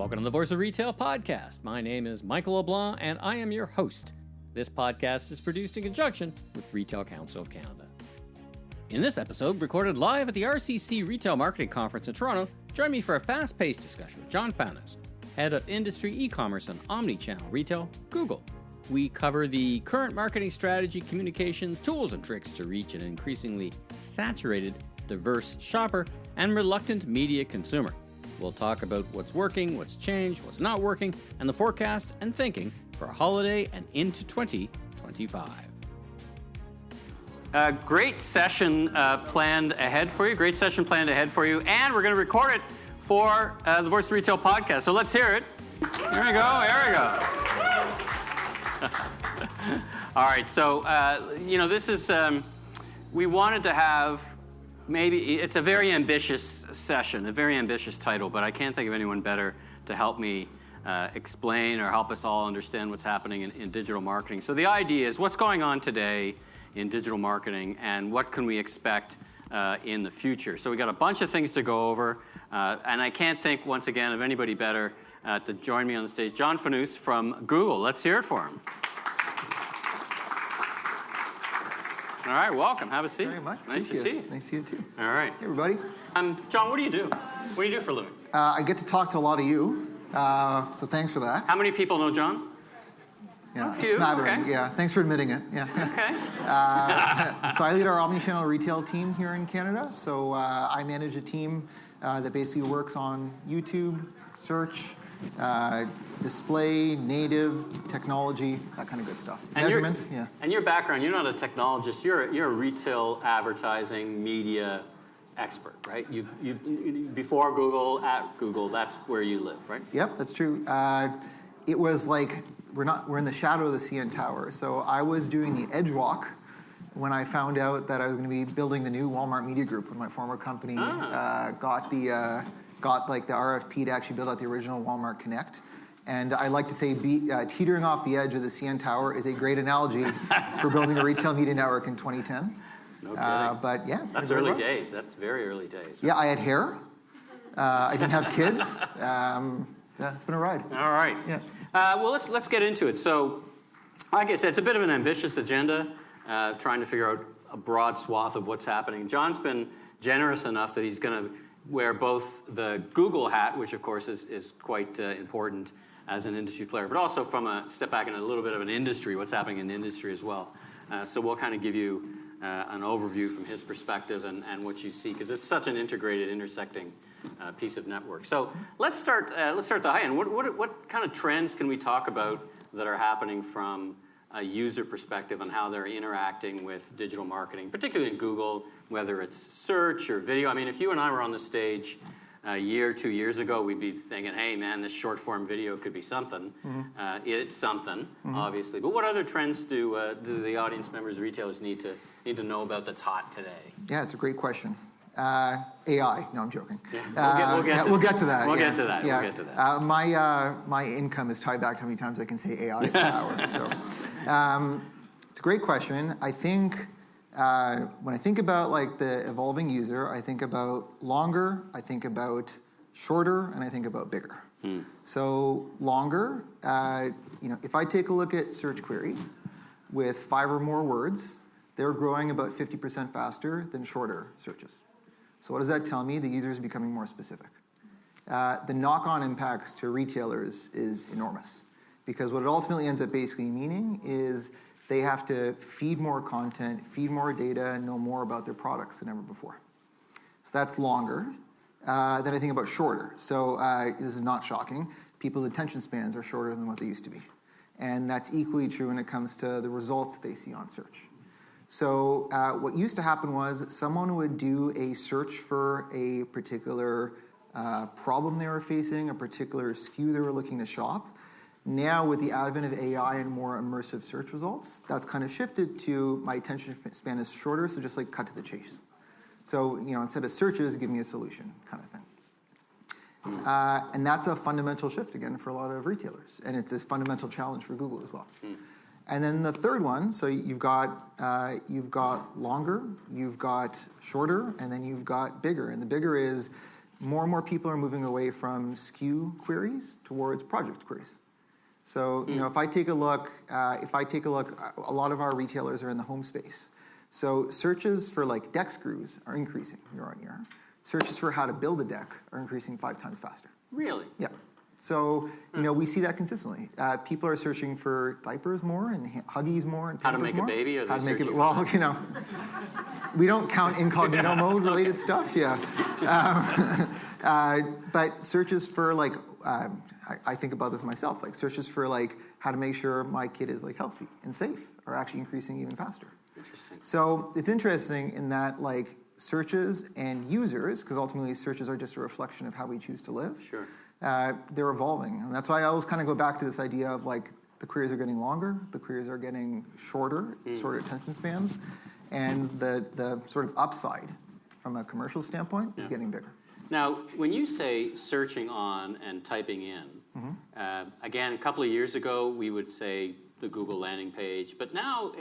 Welcome to the Voice of Retail podcast. My name is Michael LeBlanc, and I am your host. This podcast is produced in conjunction with Retail Council of Canada. In this episode, recorded live at the RCC Retail Marketing Conference in Toronto, join me for a fast-paced discussion with John Fanous, Head of Industry eCommerce and Omni-Channel Retail, Google. We cover the current marketing strategy, communications, tools, and tricks to reach an increasingly saturated, diverse shopper and reluctant media consumer. We'll talk about what's working, what's changed, what's not working, and the forecast and thinking for holiday and into 2025. Great session planned ahead for you. And we're going to record it for the Voice of Retail podcast. So let's hear it. Here we go. All right. So this is we wanted to have. Maybe it's a very ambitious session, a very ambitious title, but I can't think of anyone better to help me explain or help us all understand what's happening in digital marketing. So the idea is what's going on today in digital marketing and what can we expect in the future. So we got a bunch of things to go over, and I can't think, once again, of anybody better to join me on the stage. John Fanous from Google. Let's hear it for him. All right, welcome. Have a seat. Very much. Nice to see you. Nice to see you too. All right. Hey, everybody. John, what do you do? What do you do for a living? I get to talk to a lot of you, so thanks for that. How many people know John? Yeah, a few. Smattering. Okay. Yeah, thanks for admitting it. Yeah. Okay. So I lead our Omni-Channel Retail team here in Canada. So I manage a team that basically works on YouTube, search, display, native, technology, that kind of good stuff. And measurement, yeah. And your background, you're not a technologist. You're a retail advertising media expert, right? You before Google, at Google, that's where you live, right? Yep, that's true. It was like we're in the shadow of the CN Tower. So I was doing the edge walk when I found out that I was going to be building the new Walmart Media Group when my former company got the RFP to actually build out the original Walmart Connect. And I like to say teetering off the edge of the CN Tower is a great analogy for building a retail media network in 2010. No kidding. But yeah, that's early days. That's very early days. Right? Yeah, I had hair. I didn't have kids. Yeah, it's been a ride. All right. Yeah. Well, let's get into it. So, like I said, it's a bit of an ambitious agenda, trying to figure out a broad swath of what's happening. John's been generous enough that he's going to wear both the Google hat, which of course is quite important as an industry player, but also from a step back in a little bit of an industry, what's happening in the industry as well. So we'll kind of give you an overview from his perspective and what you see, because it's such an integrated, intersecting piece of network. So let's start the high end. What kind of trends can we talk about that are happening from a user perspective on how they're interacting with digital marketing, particularly in Google, whether it's search or video? I mean, if you and I were on the stage a year, 2 years ago, we'd be thinking, hey, man, this short-form video could be something. Mm-hmm. It's something, mm-hmm. obviously. But what other trends do the audience members, retailers need to know about that's hot today? Yeah, it's a great question. AI. No, I'm joking. Yeah, we'll get to that. We'll get to that. My income is tied back to how many times I can say AI per hour. So it's a great question. I think when I think about like the evolving user, I think about longer, I think about shorter, and I think about bigger. So longer, if I take a look at search queries with 5 or more words, they're growing about 50% faster than shorter searches. So what does that tell me? The user is becoming more specific. The knock-on impacts to retailers is enormous, because what it ultimately ends up basically meaning is they have to feed more content, feed more data, and know more about their products than ever before. So that's longer. Then I think about shorter. So this is not shocking. People's attention spans are shorter than what they used to be. And that's equally true when it comes to the results that they see on search. So what used to happen was someone would do a search for a particular problem they were facing, a particular SKU they were looking to shop. Now, with the advent of AI and more immersive search results, that's kind of shifted to my attention span is shorter, so just like cut to the chase. So, instead of searches, give me a solution kind of thing. And that's a fundamental shift, again, for a lot of retailers. And it's a fundamental challenge for Google as well. And then the third one, so you've got longer, you've got shorter, and then you've got bigger. And the bigger is more and more people are moving away from SKU queries towards project queries. So, if I take a look, a lot of our retailers are in the home space. So searches for like deck screws are increasing year on year. Searches for how to build a deck are increasing 5 times faster. Really? Yeah. So, we see that consistently. People are searching for diapers more and Huggies more and How to Pampers make more. a baby? Or How to make it, well, we don't count incognito mode related stuff, yeah. But searches for like, I think about this myself, like searches for like how to make sure my kid is like healthy and safe are actually increasing even faster. Interesting. So it's interesting in that like searches and users, because ultimately searches are just a reflection of how we choose to live. Sure. They're evolving. And that's why I always kind of go back to this idea of like the queries are getting longer, the queries are getting shorter attention spans, and the sort of upside from a commercial standpoint is getting bigger. Now, when you say searching on and typing in, again, a couple of years ago, we would say the Google landing page, but now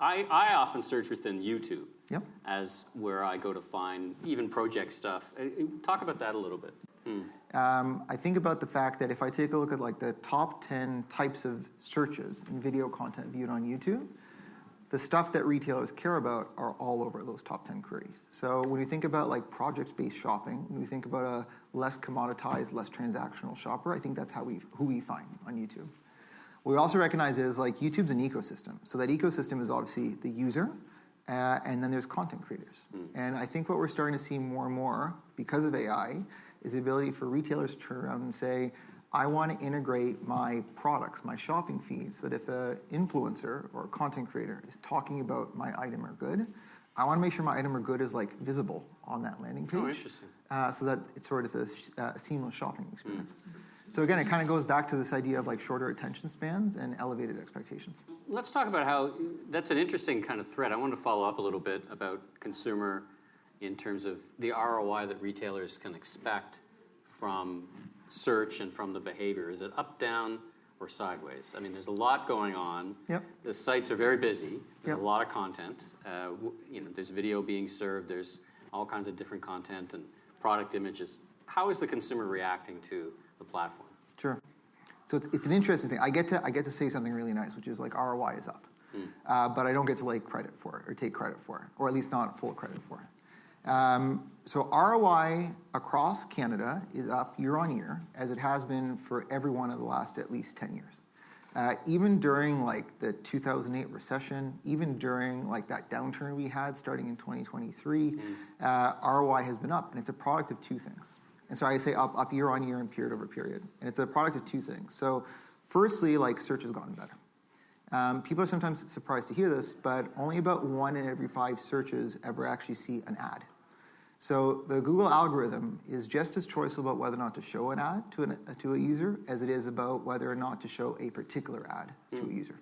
I often search within YouTube as where I go to find even project stuff. Talk about that a little bit. I think about the fact that if I take a look at like the top 10 types of searches in video content viewed on YouTube, the stuff that retailers care about are all over those top 10 queries. So when you think about like project-based shopping, when we think about a less commoditized, less transactional shopper, I think that's who we find on YouTube. What we also recognize is like YouTube's an ecosystem. So that ecosystem is obviously the user, and then there's content creators. And I think what we're starting to see more and more because of AI is the ability for retailers to turn around and say, I want to integrate my products, my shopping feeds, so that if an influencer or a content creator is talking about my item or good, I want to make sure my item or good is like visible on that landing page. Oh, interesting. So that it's sort of a seamless shopping experience. So again, it kind of goes back to this idea of like shorter attention spans and elevated expectations. Let's talk about how that's an interesting kind of thread. I wanted to follow up a little bit about consumer in terms of the ROI that retailers can expect from search and from the behavior. Is it up, down, or sideways? I mean, there's a lot going on. Yep. The sites are very busy. There's a lot of content. There's video being served. There's all kinds of different content and product images. How is the consumer reacting to the platform? Sure. So it's an interesting thing. I get to say something really nice, which is like ROI is up, but I don't get to like credit for it or take credit for it, or at least not full credit for it. So ROI across Canada is up year on year, as it has been for every one of the last at least 10 years. Even during like the 2008 recession, even during like that downturn we had starting in 2023, ROI has been up, and it's a product of two things. And so I say up year on year and period over period. And it's a product of two things. So firstly, like search has gotten better. People are sometimes surprised to hear this, but only about 1 in every 5 searches ever actually see an ad. So the Google algorithm is just as choiceful about whether or not to show an ad to a user as it is about whether or not to show a particular ad to a user.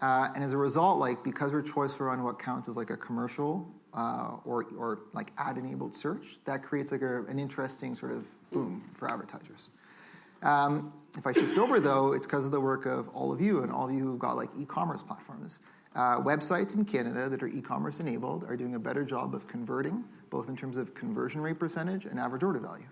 And as a result, like because we're choiceful on what counts as like a commercial or like ad-enabled search, that creates like an interesting sort of boom for advertisers. If I shift over, though, it's because of the work of all of you and all of you who've got like e-commerce platforms. Websites in Canada that are e-commerce enabled are doing a better job of converting, both in terms of conversion rate percentage and average order value.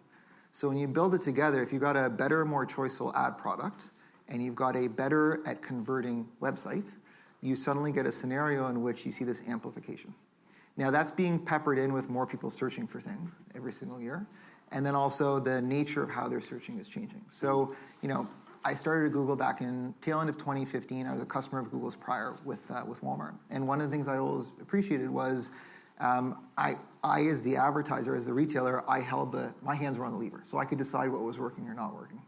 So when you build it together, if you've got a better, more choiceful ad product, and you've got a better at converting website, you suddenly get a scenario in which you see this amplification. Now that's being peppered in with more people searching for things every single year. And then also the nature of how they're searching is changing. So, I started at Google back in tail end of 2015. I was a customer of Google's prior with Walmart. And one of the things I always appreciated was I as the advertiser, as the retailer, my hands were on the lever. So I could decide what was working or not working.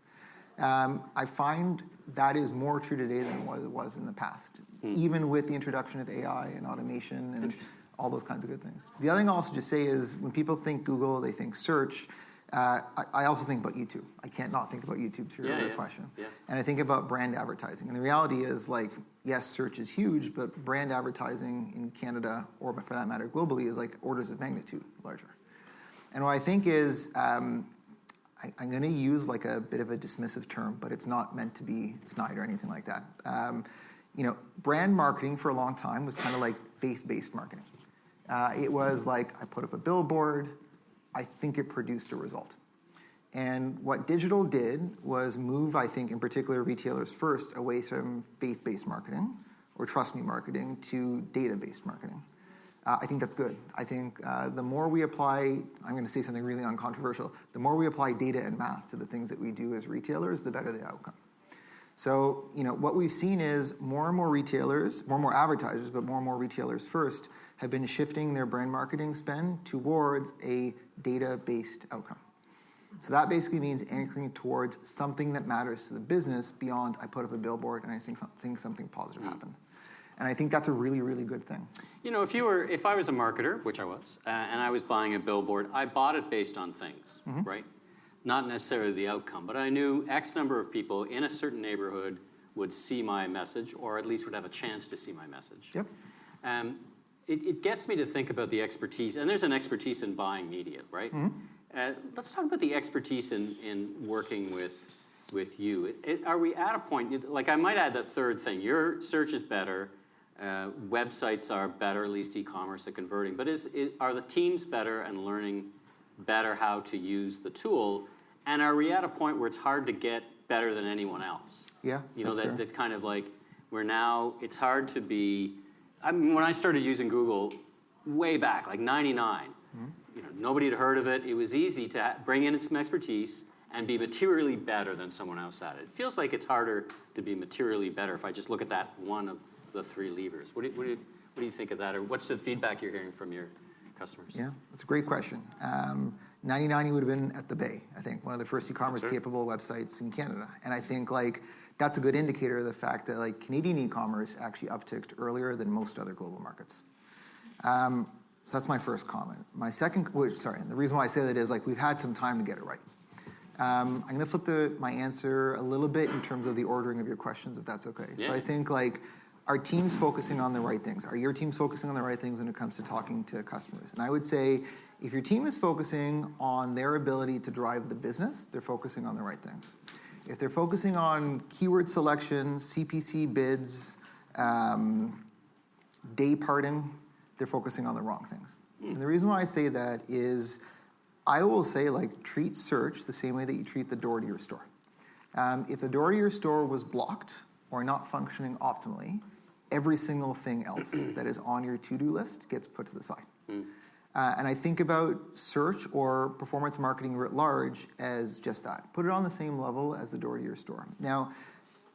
I find that is more true today than what it was in the past, even with the introduction of AI and automation and all those kinds of good things. The other thing I'll also just say is when people think Google, they think search. I also think about YouTube. I can't not think about YouTube to your other question. Yeah. And I think about brand advertising. And the reality is, like, yes, search is huge, but brand advertising in Canada, or for that matter globally, is like orders of magnitude larger. And what I think is, I'm going to use like a bit of a dismissive term, but it's not meant to be snide or anything like that. Brand marketing for a long time was kind of like faith-based marketing. It was like I put up a billboard, I think it produced a result. And what digital did was move, I think, in particular retailers first away from faith-based marketing or trust me marketing to data-based marketing. I think that's good. I think the more we apply, I'm going to say something really uncontroversial, the more we apply data and math to the things that we do as retailers, the better the outcome. So, what we've seen is more and more retailers, more and more advertisers, but more and more retailers first, have been shifting their brand marketing spend towards a data-based outcome. So that basically means anchoring towards something that matters to the business beyond I put up a billboard and I think something positive happened. And I think that's a really, really good thing. If I was a marketer, which I was, and I was buying a billboard, I bought it based on things, right? Not necessarily the outcome, but I knew X number of people in a certain neighborhood would see my message, or at least would have a chance to see my message. Yep. It gets me to think about the expertise, and there's an expertise in buying media, right? Let's talk about the expertise in working with you. Are we at a point, like I might add the third thing, your search is better, websites are better, at least e-commerce at converting, but are the teams better and learning better how to use the tool? And are we at a point where it's hard to get better than anyone else? Yeah, that kind of like, it's hard to be, when I started using Google way back, like 99, nobody had heard of it. It was easy to bring in some expertise and be materially better than someone else at it. It feels like it's harder to be materially better if I just look at that one of the three levers. What do you think of that? Or what's the feedback you're hearing from your customers? Yeah, that's a great question. 99 would have been at the Bay, I think, one of the first e-commerce capable websites in Canada. And I think that's a good indicator of the fact that Canadian e-commerce actually upticked earlier than most other global markets. So that's my first comment. My second, the reason why I say that is we've had some time to get it right. I'm going to flip my answer a little bit in terms of the ordering of your questions, if that's okay. Yeah. So I think our team's focusing on the right things. Are your teams focusing on the right things when it comes to talking to customers? And I would say if your team is focusing on their ability to drive the business, they're focusing on the right things. If they're focusing on keyword selection, CPC bids, day parting, they're focusing on the wrong things. And the reason why I say that is I will say treat search the same way that you treat the door to your store. If the door to your store was blocked or not functioning optimally, every single thing else that is on your to-do list gets put to the side. And I think about search or performance marketing writ large as just that. Put it on the same level as the door to your store. Now,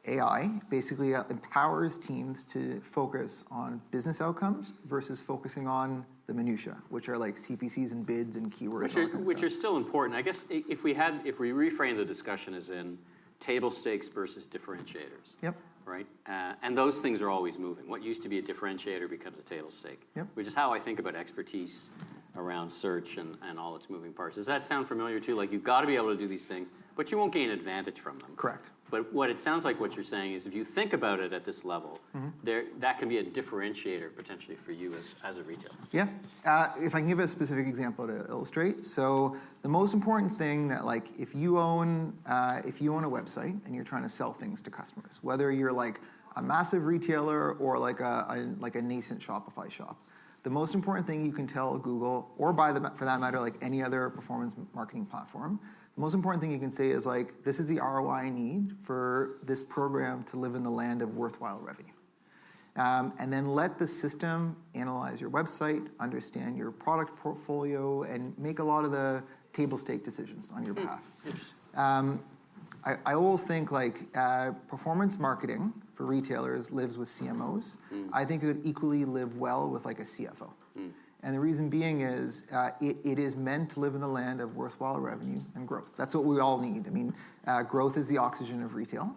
AI basically empowers teams to focus on business outcomes versus focusing on the minutia, which are CPCs and bids and keywords. Which are still important. I guess if we reframe the discussion as in table stakes versus differentiators. Yep. Right? And those things are always moving. What used to be a differentiator becomes a table stake. Yep. Which is how I think about expertise around search and all its moving parts. Does that sound familiar too? You've got to be able to do these things, but you won't gain advantage from them. Correct. But what it sounds like what you're saying is if you think about it at this level, that can be a differentiator potentially for you as a retailer. Yeah. If I can give a specific example to illustrate. So the most important thing that if you own a website and you're trying to sell things to customers, whether you're a massive retailer or a nascent Shopify shop, the most important thing you can tell Google, or for that matter, any other performance marketing platform, the most important thing you can say is this is the ROI I need for this program to live in the land of worthwhile revenue. And then let the system analyze your website, understand your product portfolio, and make a lot of the table stake decisions on your behalf. I always think performance marketing for retailers lives with CMOs. I think it would equally live well with a CFO. And the reason being is it is meant to live in the land of worthwhile revenue and growth. That's what we all need. I mean, growth is the oxygen of retail.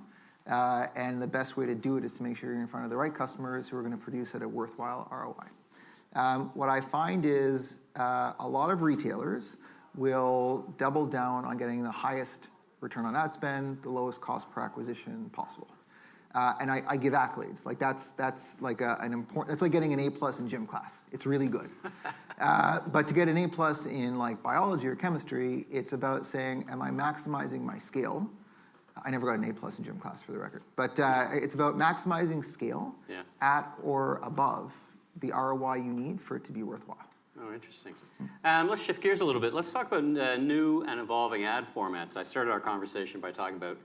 And the best way to do it is to make sure you're in front of the right customers who are going to produce at a worthwhile ROI. What I find is a lot of retailers will double down on getting the highest return on ad spend, the lowest cost per acquisition possible. And I give accolades. That's an important. It's like getting an A+ in gym class. It's really good. But to get an A+ in biology or chemistry, it's about saying, am I maximizing my scale? I never got an A+ in gym class, for the record. But it's about maximizing scale at or above the ROI you need for it to be worthwhile. Oh, interesting. Let's shift gears a little bit. Let's talk about new and evolving ad formats. I started our conversation by talking about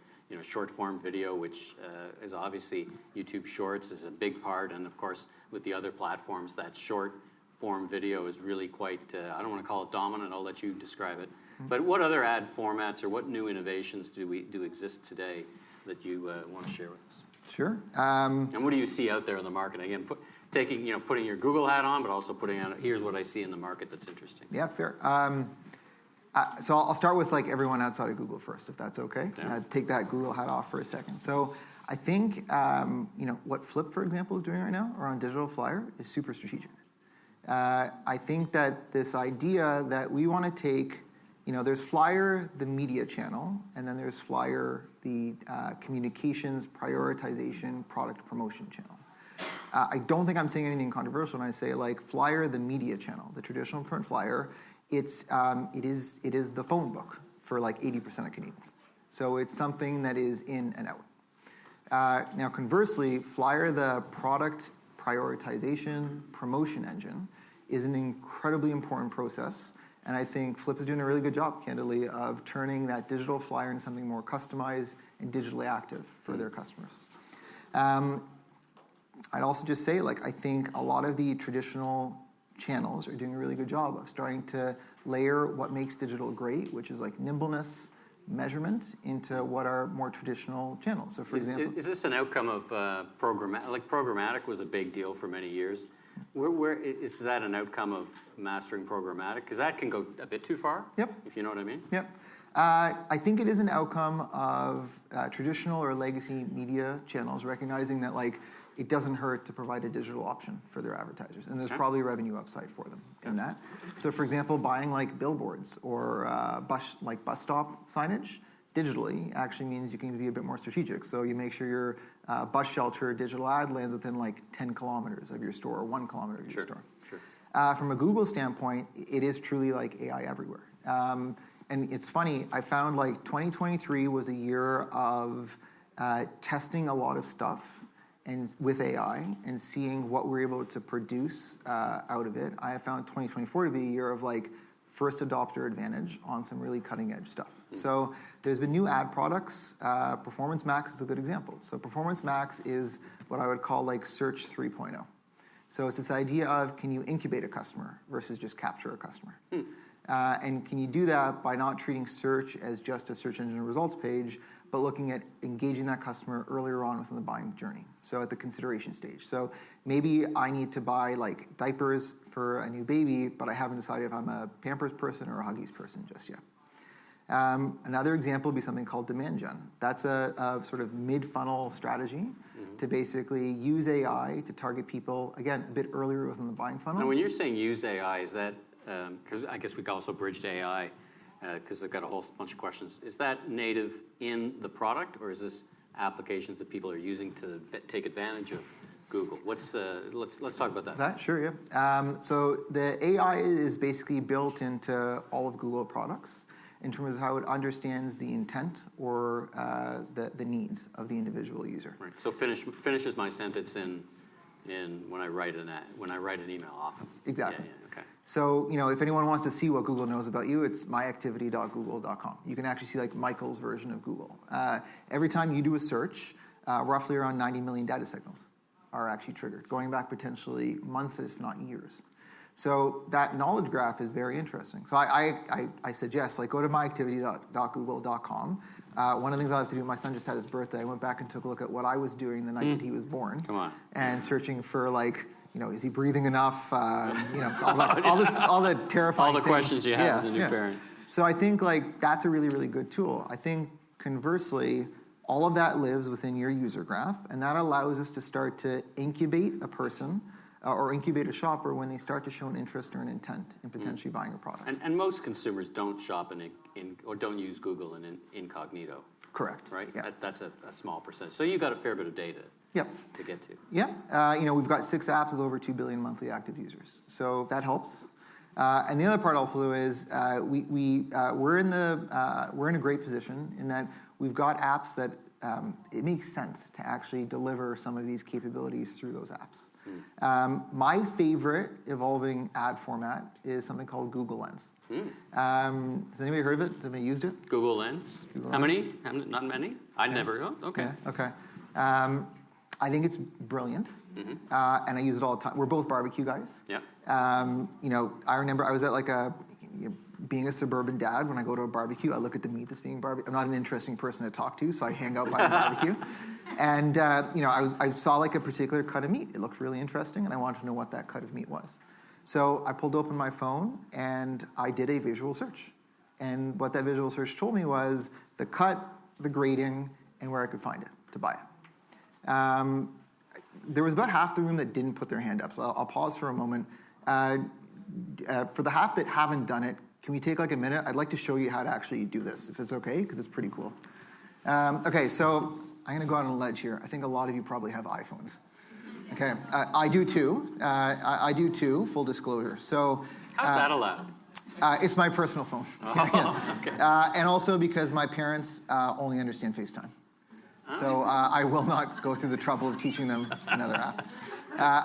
short form video, which is obviously YouTube Shorts is a big part, and of course with the other platforms, that short form video is really quite, I don't want to call it dominant, I'll let you describe it. But what other ad formats or what new innovations do exist today that you want to share with us? Sure. And what do you see out there in the market? Again, putting your Google hat on, but also putting out, here's what I see in the market that's interesting. Yeah, fair. So I'll start with like everyone outside of Google first, if that's okay. Yeah. Take that Google hat off for a second. So I think what Flip, for example, is doing right now around digital flyer is super strategic. I think that this idea that we want to take, there's Flyer, the media channel, and then there's Flyer, the communications, prioritization, product promotion channel. I don't think I'm saying anything controversial when I say like Flyer, the media channel, the traditional print flyer. It is the phone book for like 80% of Canadians. So it's something that is in and out. Now, conversely, Flyer, the product prioritization promotion engine, is an incredibly important process. And I think Flip is doing a really good job, candidly, of turning that digital flyer into something more customized and digitally active for their customers. I'd also just say, I think a lot of the traditional channels are doing a really good job of starting to layer what makes digital great, which is like nimbleness, measurement, into what are more traditional channels. So, for example, is this an outcome of programmatic? Like programmatic was a big deal for many years. Where is that an outcome of mastering programmatic? Because that can go a bit too far. Yep. If you know what I mean. Yep. I think it is an outcome of traditional or legacy media channels recognizing that it doesn't hurt to provide a digital option for their advertisers, and there's probably revenue upside for them in that. So, for example, buying billboards or bus stop signage digitally actually means you can be a bit more strategic. So you make sure your bus shelter digital ad lands within 10 kilometers of your store or 1 kilometer of your store. Sure. From a Google standpoint, it is truly AI everywhere. And it's funny, I found 2023 was a year of testing a lot of stuff and with AI and seeing what we're able to produce out of it. I have found 2024 to be a year of first adopter advantage on some really cutting edge stuff. So there's been new ad products. Performance Max is a good example. So Performance Max is what I would call Search 3.0. So it's this idea of, can you incubate a customer versus just capture a customer? And can you do that by not treating search as just a search engine results page, but looking at engaging that customer earlier on within the buying journey, so at the consideration stage. So maybe I need to buy diapers for a new baby, but I haven't decided if I'm a Pampers person or a Huggies person just yet. Another example would be something called demand gen. That's a sort of mid-funnel strategy to basically use AI to target people, again, a bit earlier within the buying funnel. Now, when you're saying use AI, is that, because I guess we could also bridge to AI, because I've got a whole bunch of questions. Is that native in the product, or is this applications that people are using to take advantage of Google? Let's talk about that. Sure, yeah. So the AI is basically built into all of Google products in terms of how it understands the intent or the needs of the individual user. Right. So finishes my sentence in when I write an email often. Exactly. Yeah, okay. So, if anyone wants to see what Google knows about you, it's myactivity.google.com. You can actually see Michael's version of Google. Every time you do a search, roughly around 90 million data signals are actually triggered, going back potentially months, if not years. So that knowledge graph is very interesting. So I suggest, go to myactivity.google.com. One of the things I have to do, my son just had his birthday. I went back and took a look at what I was doing the night that he was born. Come on. And searching for is he breathing enough? All the terrifying all the things. Questions you have as a new parent. So I think that's a really, really good tool. I think conversely, all of that lives within your user graph, and that allows us to start to incubate a person or incubate a shopper when they start to show an interest or an intent in potentially buying a product. And most consumers don't shop or don't use Google in incognito. Correct. Right? Yeah. That's a small percentage. So you've got a fair bit of data to get to. Yeah. We've got 6 apps with over 2 billion monthly active users. So that helps. And the other part also is we're in a great position in that we've got apps that it makes sense to actually deliver some of these capabilities through those apps. My favorite evolving ad format is something called Google Lens. Has anybody heard of it? Has anybody used it? Google Lens. How many? Not many? I'd never. Oh, okay. Yeah, okay. I think it's brilliant, and I use it all the time. We're both barbecue guys. Yeah. I remember I was at like being a suburban dad, when I go to a barbecue, I look at the meat that's being barbecued. I'm not an interesting person to talk to, so I hang out by the barbecue. And, I saw like a particular cut of meat. It looked really interesting, and I wanted to know what that cut of meat was. So I pulled open my phone, and I did a visual search. And what that visual search told me was the cut, the grading, and where I could find it to buy it. There was about half the room that didn't put their hand up, so I'll pause for a moment. For the half that haven't done it, can we take like a minute? I'd like to show you how to actually do this, if it's okay, because it's pretty cool. Okay, so I'm going to go out on a ledge here. I think a lot of you probably have iPhones. Okay, I do too. I do too, full disclosure. So, how's that allowed? It's my personal phone. Oh, okay. And also because my parents only understand FaceTime. So I will not go through the trouble of teaching them another app.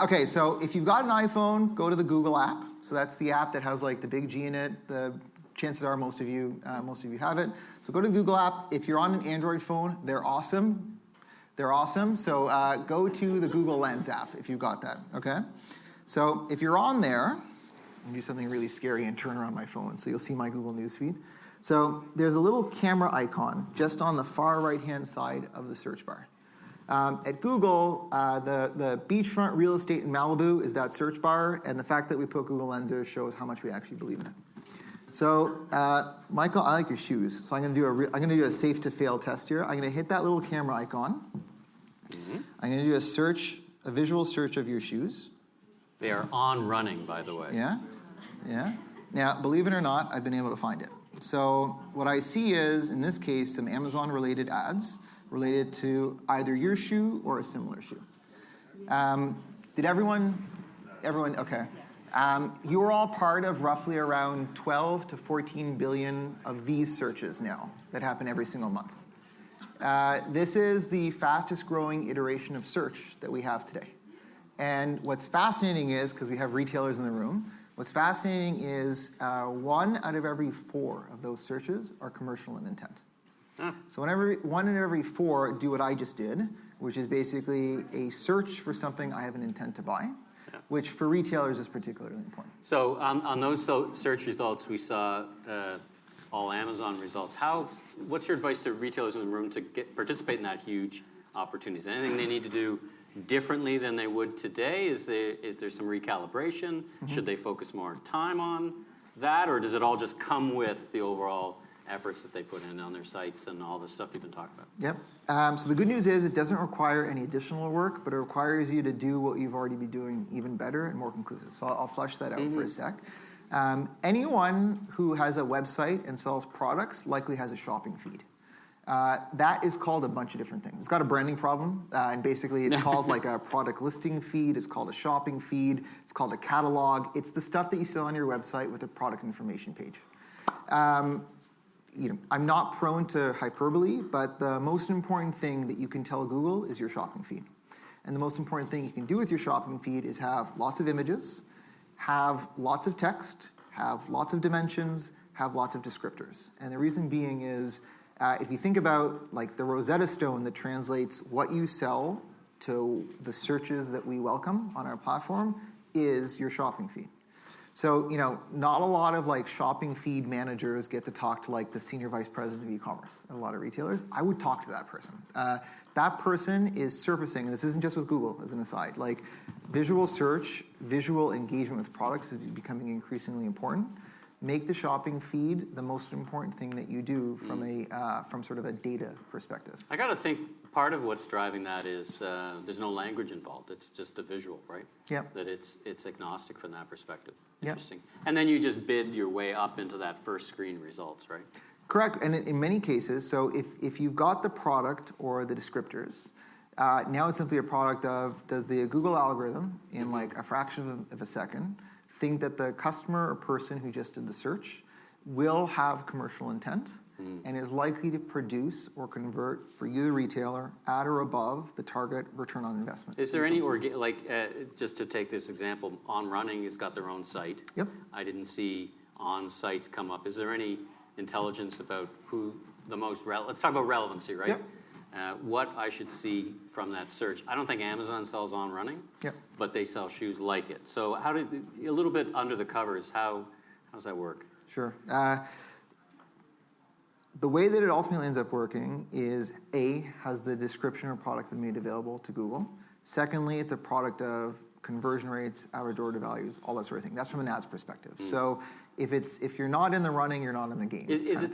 Okay, so if you've got an iPhone, go to the Google app. So that's the app that has like the big G in it. The chances are most of you have it. So go to the Google app. If you're on an Android phone, they're awesome. They're awesome. So go to the Google Lens app if you've got that. Okay. So if you're on there, I'm gonna do something really scary and turn around my phone so you'll see my Google News feed. So there's a little camera icon just on the far right-hand side of the search bar. At Google, the beachfront real estate in Malibu is that search bar, and the fact that we put Google Lens there shows how much we actually believe in it. So, Michael, I like your shoes, so I'm going to do a safe to fail test here. I'm going to hit that little camera icon. I'm going to do a visual search of your shoes. They are on running, by the way. Yeah. Now, believe it or not, I've been able to find it. So what I see is, in this case, some Amazon-related ads related to either your shoe or a similar shoe. Did everyone, okay. You're all part of roughly around 12 to 14 billion of these searches now that happen every single month. This is the fastest growing iteration of search that we have today. And what's fascinating is, because we have retailers in the room, what's fascinating is 1 out of every 4 of those searches are commercial in intent. So one in every 4 do what I just did, which is basically a search for something I have an intent to buy, which for retailers is particularly important. So on those search results, we saw all Amazon results. What's your advice to retailers in the room to participate in that huge opportunity? Is there anything they need to do differently than they would today? Is there some recalibration? Should they focus more time on that, or does it all just come with the overall efforts that they put in on their sites and all the stuff you've been talking about? Yep. So the good news is it doesn't require any additional work, but it requires you to do what you've already been doing even better and more conclusive. So I'll flesh that out for a sec. Anyone who has a website and sells products likely has a shopping feed. That is called a bunch of different things. It's got a branding problem, and basically it's called like a product listing feed. It's called a shopping feed. It's called a catalog. It's the stuff that you sell on your website with a product information page. I'm not prone to hyperbole, but the most important thing that you can tell Google is your shopping feed. And the most important thing you can do with your shopping feed is have lots of images, have lots of text, have lots of dimensions, have lots of descriptors. And the reason being is, if you think about like the Rosetta Stone that translates what you sell to the searches that we welcome on our platform is your shopping feed. So, not a lot of like shopping feed managers get to talk to like the senior vice president of e-commerce at a lot of retailers. I would talk to that person. That person is surfacing, and this isn't just with Google as an aside, like visual search, visual engagement with products is becoming increasingly important. Make the shopping feed the most important thing that you do from sort of a data perspective. I got to think part of what's driving that is there's no language involved. It's just a visual, right? Yep. That it's agnostic from that perspective. Yep. Interesting. And then you just bid your way up into that first screen results, right? Correct. And in many cases, so if you've got the product or the descriptors, now it's simply a product of, does the Google algorithm in like a fraction of a second think that the customer or person who just did the search will have commercial intent and is likely to produce or convert for you, the retailer, at or above the target return on investment. Is there any, just to take this example, On Running has got their own site. Yep. I didn't see On Site come up. Is there any intelligence about who the most let's talk about relevancy, right? Yep. What I should see from that search. I don't think Amazon sells On Running, Yep. but they sell shoes like it. So a little bit under the covers, how does that work? Sure. The way that it ultimately ends up working is A, has the description or product been made available to Google. Secondly, it's a product of conversion rates, average order values, all that sort of thing. That's from an ads perspective. So if you're not in the running, you're not in the game. Is it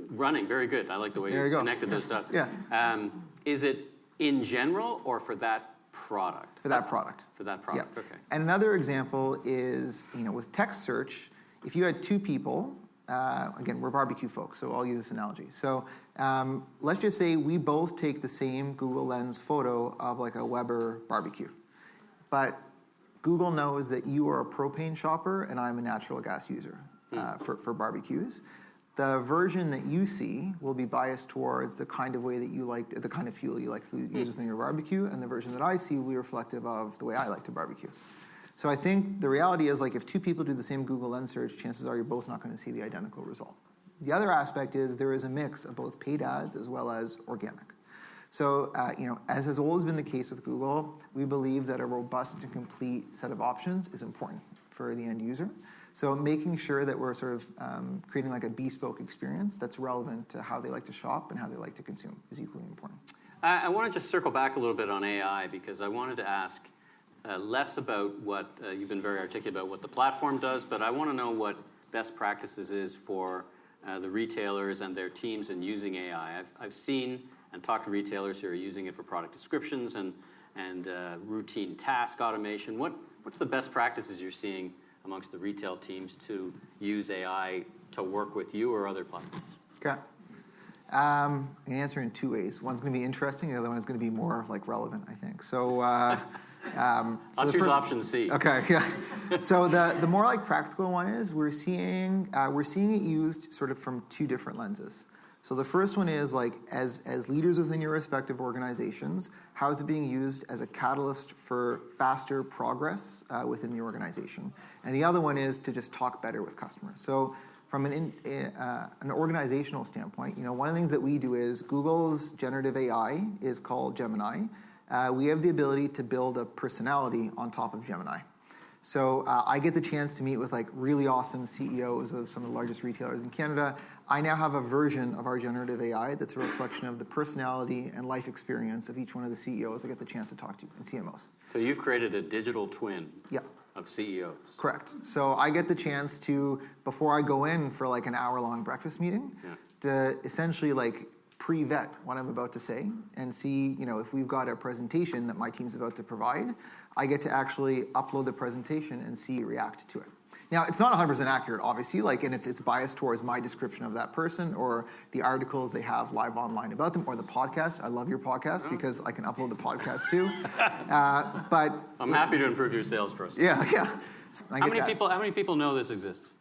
running? Very good. I like the way you connected those dots. Yeah. Is it in general or for that product? For that product. For that product. Yeah. Okay. And another example is, with text search, if you had two people, again, we're barbecue folks, so I'll use this analogy. So let's just say we both take the same Google Lens photo of like a Weber barbecue. But Google knows that you are a propane shopper and I'm a natural gas user for barbecues. The version that you see will be biased towards the kind of way that you like, the kind of fuel you like to use within your barbecue, and the version that I see will be reflective of the way I like to barbecue. So I think the reality is, like, if two people do the same Google Lens search, chances are you're both not going to see the identical result. The other aspect is there is a mix of both paid ads as well as organic. So, as has always been the case with Google, we believe that a robust and complete set of options is important for the end user. So making sure that we're sort of creating like a bespoke experience that's relevant to how they like to shop and how they like to consume is equally important. I want to just circle back a little bit on AI because I wanted to ask less about what you've been very articulate about what the platform does, but I want to know what best practices is for the retailers and their teams in using AI. I've seen and talked to retailers who are using it for product descriptions and routine task automation. What's the best practices you're seeing amongst the retail teams to use AI to work with you or other platforms? Okay. I can answer in two ways. One's going to be interesting, the other one is going to be more like relevant, I think. So, I'll choose option C. Okay, yeah. So the more like practical one is we're seeing it used sort of from two different lenses. So the first one is like as leaders within your respective organizations, how is it being used as a catalyst for faster progress within the organization? And the other one is to just talk better with customers. So from an organizational standpoint, one of the things that we do is Google's generative AI is called Gemini. We have the ability to build a personality on top of Gemini. So I get the chance to meet with like really awesome CEOs of some of the largest retailers in Canada. I now have a version of our generative AI that's a reflection of the personality and life experience of each one of the CEOs I get the chance to talk to and CMOs. So you've created a digital twin of CEOs. Correct. So I get the chance to, before I go in for like an hour-long breakfast meeting, to essentially like pre-vet what I'm about to say and see, if we've got a presentation that my team's about to provide, I get to actually upload the presentation and see it react to it. Now, it's not 100% accurate, obviously, and it's biased towards my description of that person or the articles they have live online about them or the podcast. I love your podcast because I can upload the podcast too. But I'm happy to improve your sales process. Yeah. How many people know this exists?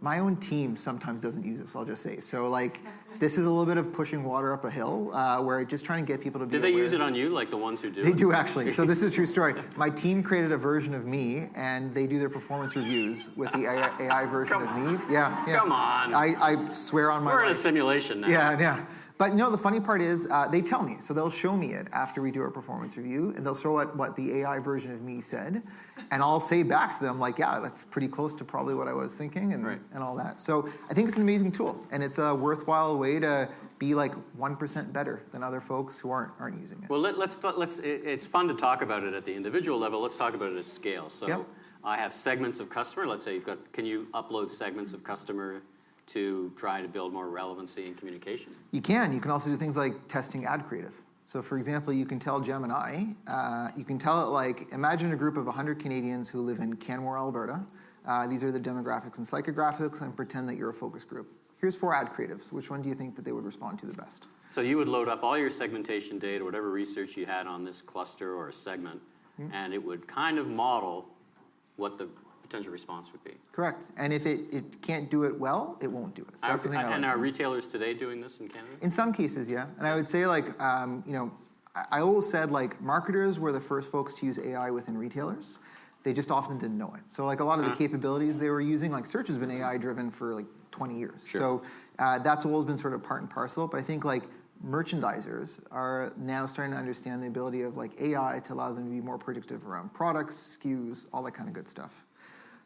My own team sometimes doesn't use this, I'll just say. So, this is a little bit of pushing water up a hill, where just trying to get people to be aware. Do they use it on you, like the ones who do? They do, actually. So this is a true story. My team created a version of me, and they do their performance reviews with the AI version of me. Yeah. Come on. I swear on my life. We're in a simulation now. Yeah. But the funny part is they tell me. So they'll show me it after we do our performance review, and they'll show what the AI version of me said. And I'll say back to them, that's pretty close to probably what I was thinking and all that. So I think it's an amazing tool, and it's a worthwhile way to be 1% better than other folks who aren't using it. Well, it's fun to talk about it at the individual level. Let's talk about it at scale. So I have segments of customer. Let's say can you upload segments of customer to try to build more relevancy in communication? You can. You can also do things like testing ad creative. So, for example, you can tell Gemini, you can tell it imagine a group of 100 Canadians who live in Canmore, Alberta. These are the demographics and psychographics, and pretend that you're a focus group. Here's 4 ad creatives. Which one do you think that they would respond to the best? So you would load up all your segmentation data, whatever research you had on this cluster or a segment, and it would kind of model what the potential response would be. Correct. And if it can't do it well, it won't do it. So that's the thing And are retailers today doing this in Canada? In some cases, yeah. And I would say, like, I always said, like, marketers were the first folks to use AI within retailers. They just often didn't know it. So, like, a lot of the capabilities they were using, like, search has been AI-driven for, like, 20 years. Sure. So that's always been sort of part and parcel. But I think, like, merchandisers are now starting to understand the ability of, like, AI to allow them to be more predictive around products, SKUs, all that kind of good stuff.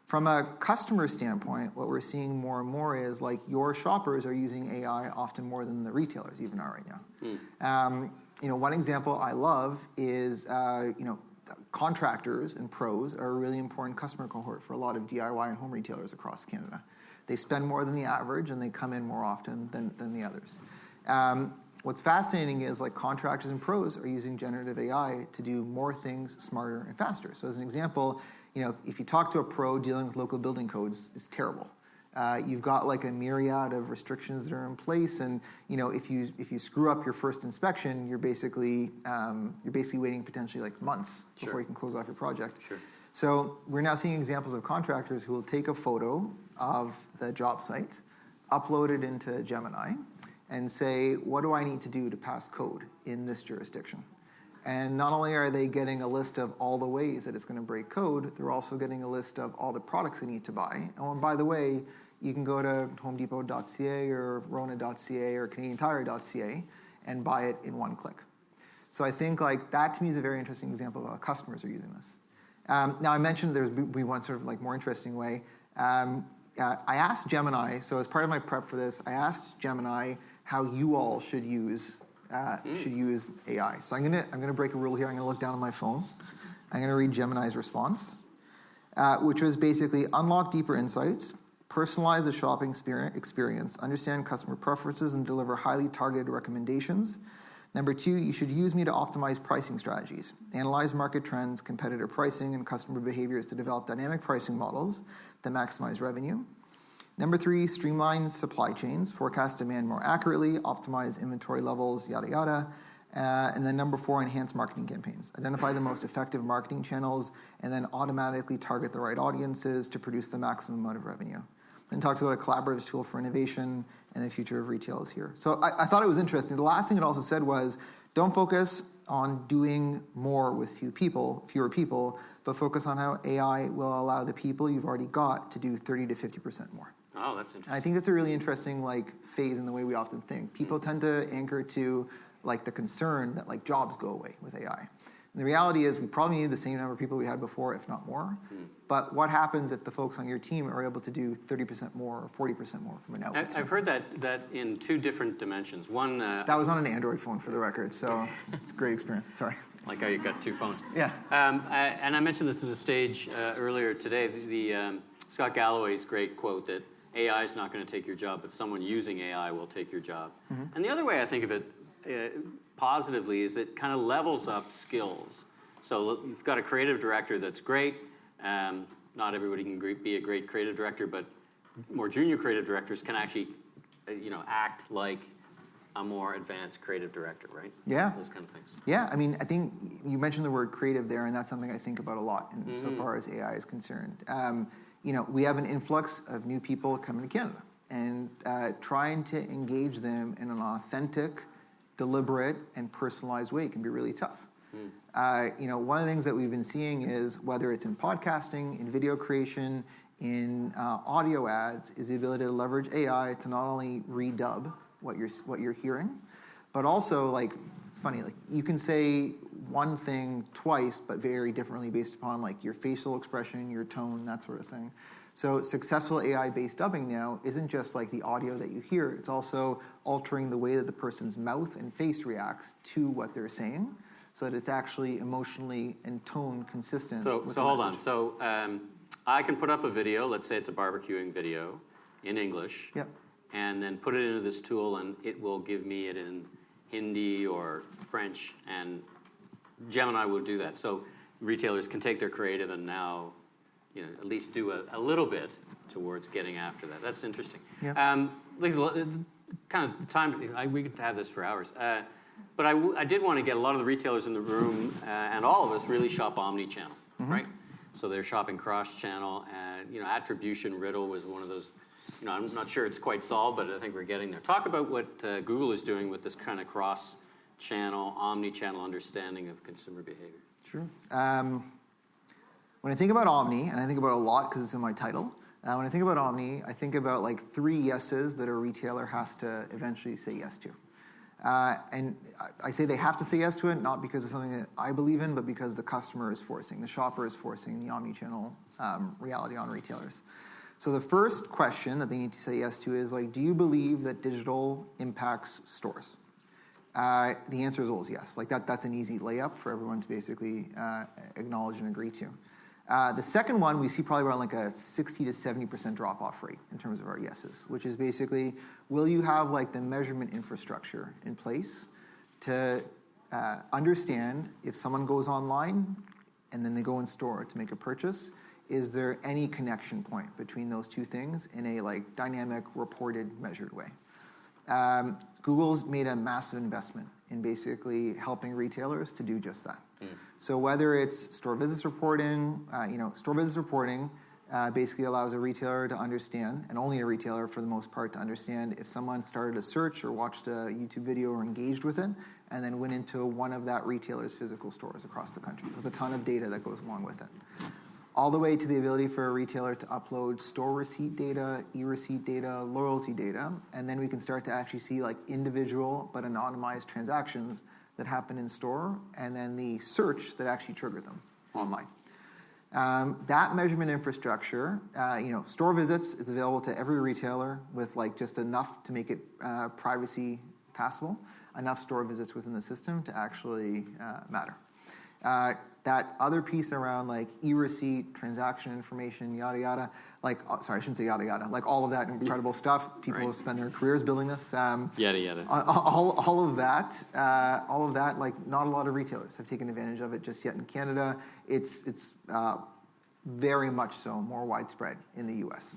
From a customer standpoint, what we're seeing more and more is, like, your shoppers are using AI often more than the retailers even are right now. One example I love is, contractors and pros are a really important customer cohort for a lot of DIY and home retailers across Canada. They spend more than the average, and they come in more often than the others. What's fascinating is, like, contractors and pros are using generative AI to do more things smarter and faster. So as an example, if you talk to a pro dealing with local building codes, it's terrible. You've got, like, a myriad of restrictions that are in place, and if you screw up your first inspection, you're basically waiting potentially, like, months before you can close off your project. Sure. So we're now seeing examples of contractors who will take a photo of the job site, upload it into Gemini, and say, what do I need to do to pass code in this jurisdiction? And not only are they getting a list of all the ways that it's going to break code, they're also getting a list of all the products they need to buy. And by the way, you can go to homedepot.ca or rona.ca or canadiantire.ca and buy it in one click. So I think, like, that to me is a very interesting example of how customers are using this. Now, I mentioned there's be one sort of, like, more interesting way. I asked Gemini, so as part of my prep for this, I asked Gemini how you all should use AI. So I'm gonna break a rule here. I'm gonna look down on my phone. I'm gonna read Gemini's response, which was basically unlock deeper insights, personalize the shopping experience, understand customer preferences, and deliver highly targeted recommendations. Number 2, you should use me to optimize pricing strategies, analyze market trends, competitor pricing, and customer behaviors to develop dynamic pricing models that maximize revenue. Number 3, streamline supply chains, forecast demand more accurately, optimize inventory levels, yada, yada. And then number 4, enhance marketing campaigns. Identify the most effective marketing channels and then automatically target the right audiences to produce the maximum amount of revenue. Then talks about a collaborative tool for innovation and the future of retail is here. So I thought it was interesting. The last thing it also said was, don't focus on doing more with fewer people, but focus on how AI will allow the people you've already got to do 30 to 50% more. Oh, that's interesting. And I think that's a really interesting, like, phase in the way we often think. People tend to anchor to, like, the concern that, like, jobs go away with AI. And the reality is we probably need the same number of people we had before, if not more. But what happens if the folks on your team are able to do 30% more or 40% more from an output? I've heard that in two different dimensions. One... that was on an Android phone, for the record, so it's a great experience. Sorry. Like how you got two phones. Yeah. And I mentioned this to the stage earlier today, the Scott Galloway's great quote that AI is not going to take your job, but someone using AI will take your job. And the other way I think of it positively is it kind of levels up skills. So you've got a creative director that's great. Not everybody can be a great creative director, but more junior creative directors can actually, act like a more advanced creative director, right? Yeah. Those kind of things. Yeah, I mean, I think you mentioned the word creative there, and that's something I think about a lot so far as AI is concerned. We have an influx of new people coming to Canada, and trying to engage them in an authentic, deliberate, and personalized way can be really tough. One of the things that we've been seeing is, whether it's in podcasting, in video creation, in audio ads, is the ability to leverage AI to not only redub what you're hearing, but also, like, it's funny, like, you can say one thing twice, but very differently based upon, like, your facial expression, your tone, that sort of thing. So successful AI-based dubbing now isn't just, like, the audio that you hear, it's also altering the way that the person's mouth and face reacts to what they're saying, so that it's actually emotionally and tone consistent. So hold on. So I can put up a video, let's say it's a barbecuing video, in English. Yep. And then put it into this tool, and it will give me it in Hindi or French, and Gemini will do that. So retailers can take their creative and now, at least do a little bit towards getting after that. That's interesting. Yeah. Kind of time, we could have this for hours. But I did want to get a lot of the retailers in the room, and all of us really shop omni-channel, right? So they're shopping cross-channel, and attribution riddle was one of those. I'm not sure it's quite solved, but I think we're getting there. Talk about what Google is doing with this kind of cross-channel, omni-channel understanding of consumer behavior. Sure. When I think about Omni, and I think about it a lot because it's in my title, when I think about Omni, I think about like 3 yeses that a retailer has to eventually say yes to. And I say they have to say yes to it, not because it's something that I believe in, but because the customer is forcing, the shopper is forcing the omni-channel reality on retailers. So the first question that they need to say yes to is like, do you believe that digital impacts stores? The answer is always yes. Like that's an easy layup for everyone to basically acknowledge and agree to. The second one, we see probably around like a 60 to 70% drop-off rate in terms of our yeses, which is basically, will you have like the measurement infrastructure in place to understand if someone goes online and then they go in store to make a purchase, is there any connection point between those two things in a like dynamic, reported, measured way? Google's made a massive investment in basically helping retailers to do just that. So whether it's store visits reporting, store visits reporting basically allows a retailer to understand, and only a retailer for the most part, to understand if someone started a search or watched a YouTube video or engaged with it, and then went into one of that retailer's physical stores across the country with a ton of data that goes along with it. All the way to the ability for a retailer to upload store receipt data, e-receipt data, loyalty data, and then we can start to actually see like individual but anonymized transactions that happen in store, and then the search that actually triggered them online. That measurement infrastructure, store visits is available to every retailer with like just enough to make it privacy passable, enough store visits within the system to actually matter. That other piece around like e-receipt, transaction information, yada yada, sorry, I shouldn't say yada yada, like all of that incredible stuff. People spend their careers building this. Yada yada. All of that, like not a lot of retailers have taken advantage of it just yet in Canada. It's very much so more widespread in the U.S.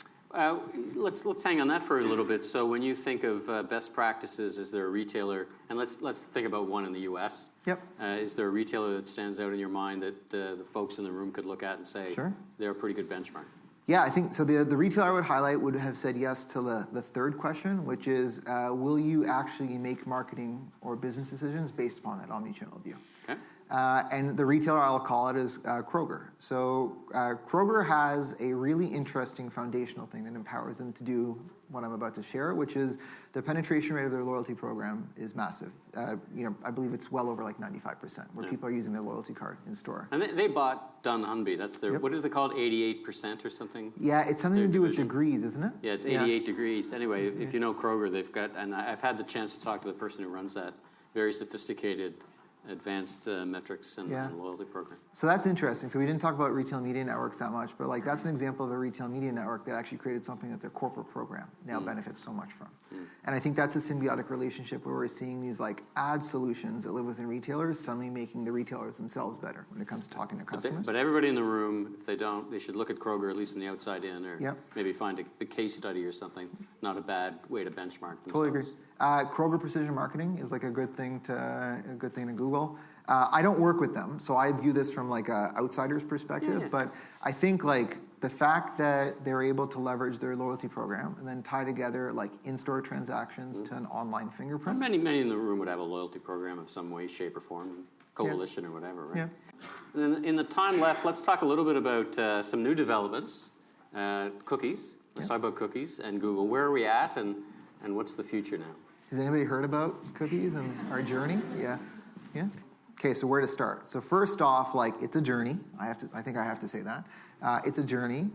Let's hang on that for a little bit. So when you think of best practices, is there a retailer, and let's think about one in the U.S. Yep. Is there a retailer that stands out in your mind that the folks in the room could look at and say, sure, they're a pretty good benchmark? Yeah, I think so. The retailer I would highlight would have said yes to the third question, which is, will you actually make marketing or business decisions based upon that omni-channel view? Okay. And the retailer I'll call it is Kroger. So Kroger has a really interesting foundational thing that empowers them to do what I'm about to share, which is the penetration rate of their loyalty program is massive. I believe it's well over like 95%, where people are using their loyalty card in store. And they bought Dunnhumby. That's their, what is it called, 88% or something? Yeah, it's something to do with degrees, isn't it? Yeah, it's 88 degrees. Anyway, if you know Kroger, they've got, and I've had the chance to talk to the person who runs that very sophisticated advanced metrics and loyalty program. So that's interesting. So we didn't talk about retail media networks that much, but like that's an example of a retail media network that actually created something that their corporate program now benefits so much from. And I think that's a symbiotic relationship where we're seeing these like ad solutions that live within retailers suddenly making the retailers themselves better when it comes to talking to customers. But everybody in the room, if they don't, they should look at Kroger at least from the outside in, or maybe find a case study or something. Not a bad way to benchmark themselves. Totally agree. Kroger Precision Marketing is like a good thing to Google. I don't work with them, so I view this from like a outsider's perspective. But I think like the fact that they're able to leverage their loyalty program and then tie together like in-store transactions to an online fingerprint. Many in the room would have a loyalty program of some way, shape, or form, coalition or whatever, right? Yeah. And then in the time left, let's talk a little bit about some new developments. Cookies. Let's talk about cookies and Google. Where are we at, and what's the future now? Has anybody heard about cookies and our journey? Yeah. Okay, so where to start? So first off, like it's a journey. I think I have to say that it's a journey.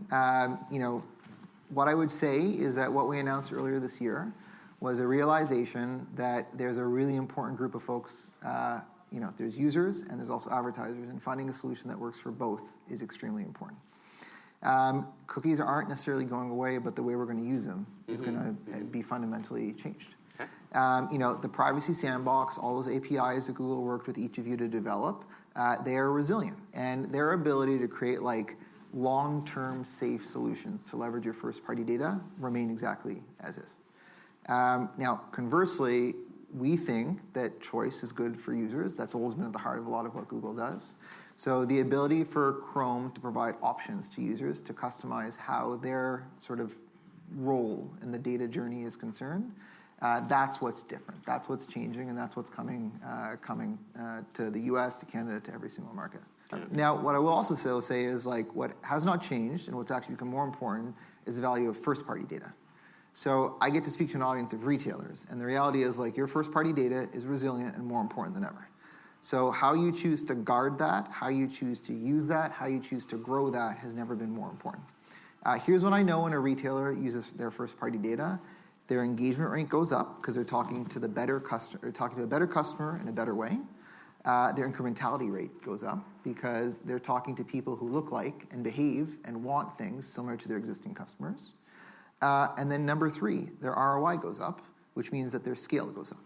What I would say is that what we announced earlier this year was a realization that there's a really important group of folks. There's users and there's also advertisers, and finding a solution that works for both is extremely important. Cookies aren't necessarily going away, but the way we're going to use them is going to be fundamentally changed. The privacy sandbox, all those APIs that Google worked with each of you to develop, they are resilient. And their ability to create like long-term safe solutions to leverage your first-party data remain exactly as is. Now, conversely, we think that choice is good for users. That's always been at the heart of a lot of what Google does. So the ability for Chrome to provide options to users to customize how their sort of role in the data journey is concerned, that's what's different. That's what's changing, and that's what's coming to the US, to Canada, to every single market. Yeah. Now, what I will also say is like what has not changed and what's actually become more important is the value of first-party data. So I get to speak to an audience of retailers, and the reality is like your first-party data is resilient and more important than ever. So how you choose to guard that, how you choose to use that, how you choose to grow that has never been more important. Here's what I know when a retailer uses their first-party data. Their engagement rate goes up because they're talking to a better customer in a better way. Their incrementality rate goes up because they're talking to people who look like and behave and want things similar to their existing customers. And then number 3, their ROI goes up, which means that their scale goes up.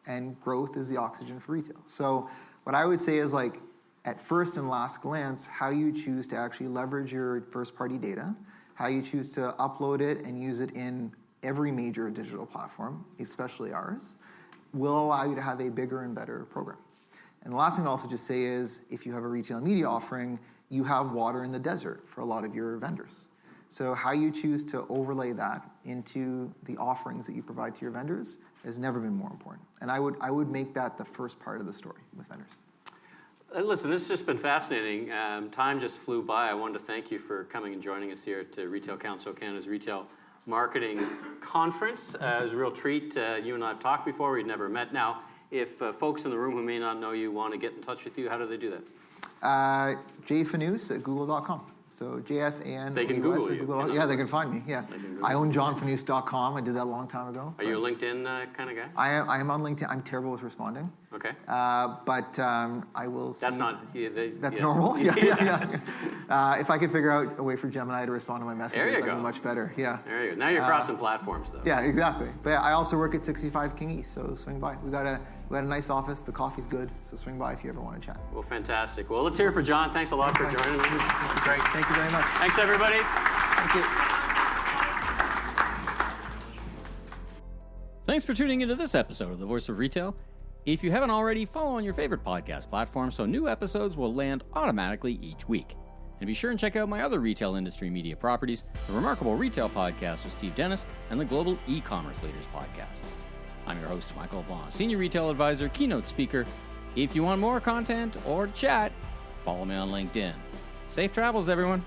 And growth is the oxygen for retail. So what I would say is like, at first and last glance, how you choose to actually leverage your first-party data, how you choose to upload it and use it in every major digital platform, especially ours, will allow you to have a bigger and better program. And the last thing I'll also just say is, if you have a retail media offering, you have water in the desert for a lot of your vendors. So how you choose to overlay that into the offerings that you provide to your vendors has never been more important. And I would make that the first part of the story with vendors. Listen, this has just been fascinating. Time just flew by. I wanted to thank you for coming and joining us here at Retail Council of Canada's Retail Marketing Conference. It was a real treat. You and I have talked before. We'd never met. Now, if folks in the room who may not know you want to get in touch with you, how do they do that? Fanous at google.com. So JFAN. They can Google you. Yeah, they can find me. Yeah, I own johnfanous.com. I did that a long time ago. Are you a LinkedIn kind of guy? I am on LinkedIn. I'm terrible with responding. Okay. But I will. That's not. That's normal. Yeah. If I could figure out a way for Gemini to respond to my messages, that'd be much better. Yeah. There you go. Now you're crossing platforms, though. Yeah, exactly. But I also work at 65 King East, so swing by. We got a nice office. The coffee's good, so swing by if you ever want to chat. Well, fantastic. Well, let's hear it for John. Thanks a lot for joining me. Great. Thank you very much. Thanks, everybody. Thank you. Thanks for tuning into this episode of The Voice of Retail. If you haven't already, follow on your favorite podcast platform so new episodes will land automatically each week. And be sure and check out my other retail industry media properties, the Remarkable Retail Podcast with Steve Dennis and the Global eCommerce Leaders Podcast. I'm your host, Michael Blanc, Senior Retail Advisor, Keynote Speaker. If you want more content or chat, follow me on LinkedIn. Safe travels, everyone.